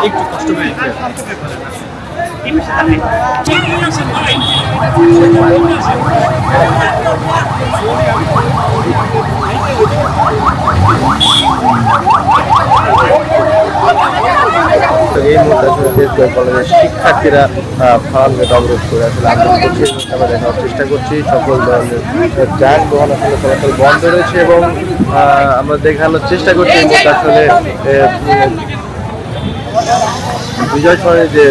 একটু কষ্ট হয়ে এই মুহূর্তে কলেজের শিক্ষার্থীরা ফার্ম গেট অবরোধ করে আসলে আন্দোলন করছে। আমরা দেখার চেষ্টা করছি সকল ধরনের যানবাহন আসলে চলাচল বন্ধ রয়েছে এবং আমরা দেখানোর চেষ্টা করছি এই মুহূর্তে আসলে বিজয় শহরে যে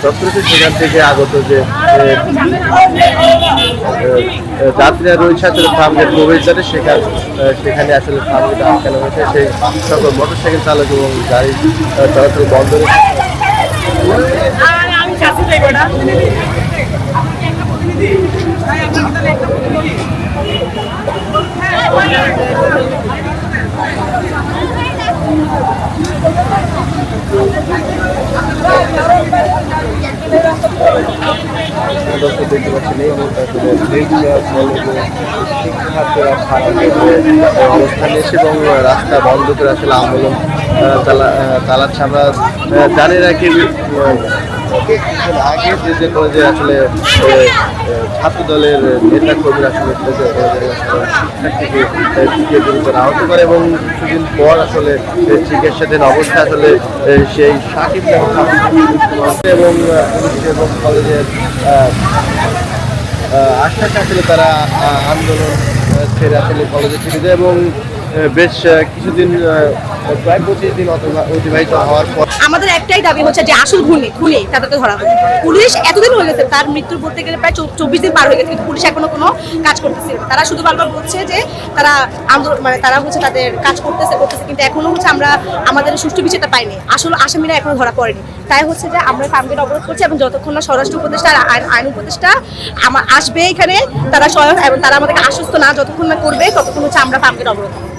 চত্বর সেখান থেকে আগত যে যাত্রীরা রয়েছে আসলে ফার্মগেট প্রবেশদ্বারে সেখানে আসলে ফার্মগেটে আটকানো হয়েছে। সেই সকল মোটরসাইকেল চালক এবং গাড়ি চলাচল বন্ধ রয়েছে। দেখতে পাচ্ছেন এই মুহূর্তে অবস্থানে এসে এবং রাস্তা বন্ধ করে আসলে আন্দোলন চালাচ্ছে। আমরা জানি রাখি আগে যে কলেজে আসলে ছাত্র দলের নেতা কর্মীরা আসলে শিক্ষার্থীকে গুরুতর আহত করে এবং কিছুদিন পর আসলে চিকিৎসাধীন অবস্থা আসলে সেই সাকিব এবং পুলিশ এবং কলেজের আশ্বাসে আসলে তারা আন্দোলন ছেড়ে আসলে কলেজে ফিরে যায় এবং বেশ কিছুদিন প্রায় 25 দিন অতিবাহিত হওয়ার পর আমাদের একটাই দাবি হচ্ছে যে আসল খুনি তাদেরকে ধরা হবে। পুলিশ এতদিন হয়ে গেছে, তার মৃত্যুর বলতে গেলে প্রায় 24 দিন পার হয়ে গেছে, কিন্তু পুলিশ এখনো কোনো কাজ করতেছে। তারা শুধু বারবার বলছে যে তারা আন্দোলন তারা হচ্ছে তাদের কাজ করতেছে, কিন্তু এখনো হচ্ছে আমরা আমাদের সুষ্ঠু বিচারটা পাইনি। আসলে আসামিরা এখনো ধরা পড়েনি। তাই হচ্ছে যে আমরা ফার্মগেট অবরোধ করছি এবং যতক্ষণ না স্বরাষ্ট্র উপদেষ্টা আর আইন উপদেষ্টা আসবে এখানে তারা স্বয়ং এবং তারা আমাদেরকে আশ্বস্ত না যতক্ষণ না করবে ততক্ষণ হচ্ছে আমরা ফার্মগেট অবরোধ করব।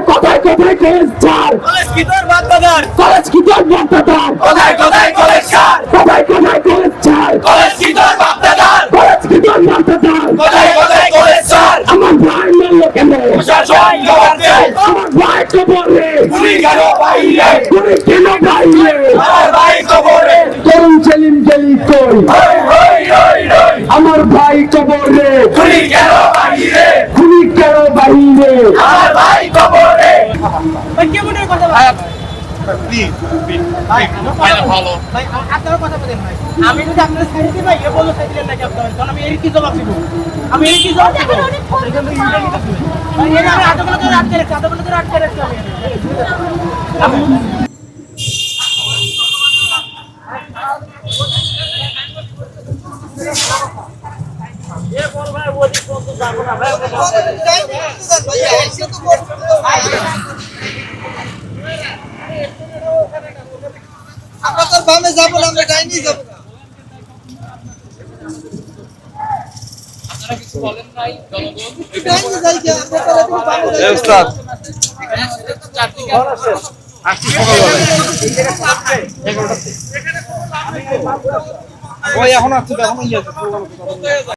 কোথায় কোথায় কলেজ ছাড়, কলেজ কি তোর বাগদাদার, কলেজ কি তোর বাগদাদার, কোথায় কোথায় কলেজ ছাড়, কোথায় কোথায় কলেজ ছাড়, কলেজ কি তোর বাগদাদার, কলেজ কি তোর বাগদাদার, কোথায় কোথায় কলেজ ছাড়। আমার ভাই মারল কেন, প্রশাসন জবাব দে, আমার ভাই কবরে, গুলি কেন বাইরে, গুলি কেন বাইরে, আমার ভাই কবরে, তরুণ সেলিম গেলি কই, হই হই হই হই, আমার ভাই কবরে, গুলি কেন বাইরে, গুলি কেন বাইরে, আমার ভাই কবরে। ভাই কেমন কথা ভাই প্লিজ ভাই ভালো ভাই আপনারা কথা বলেন ভাই। আমি যদি আপনারা সাইড দিই ভাই এ বলো সাইড দিলেন নাকি আপনারা, কারণ আমি এর কি জবাব দিব, আমি এর কি জবাব দিব ভাই। এর আমি আধা ঘন্টা ধরে আটকে রেখেছি, আধা ঘন্টা ধরে আটকে রেখেছি আমি। আমরা তো বামে যাবো না, আমরা ডাইনি যাবো না। আপনারা কিছু বলেন নাই জনগণ ডাইনি যাই কি আমরা তো বামে যাই। উস্তাদ চারদিকে ওই এখন আসছে, এখন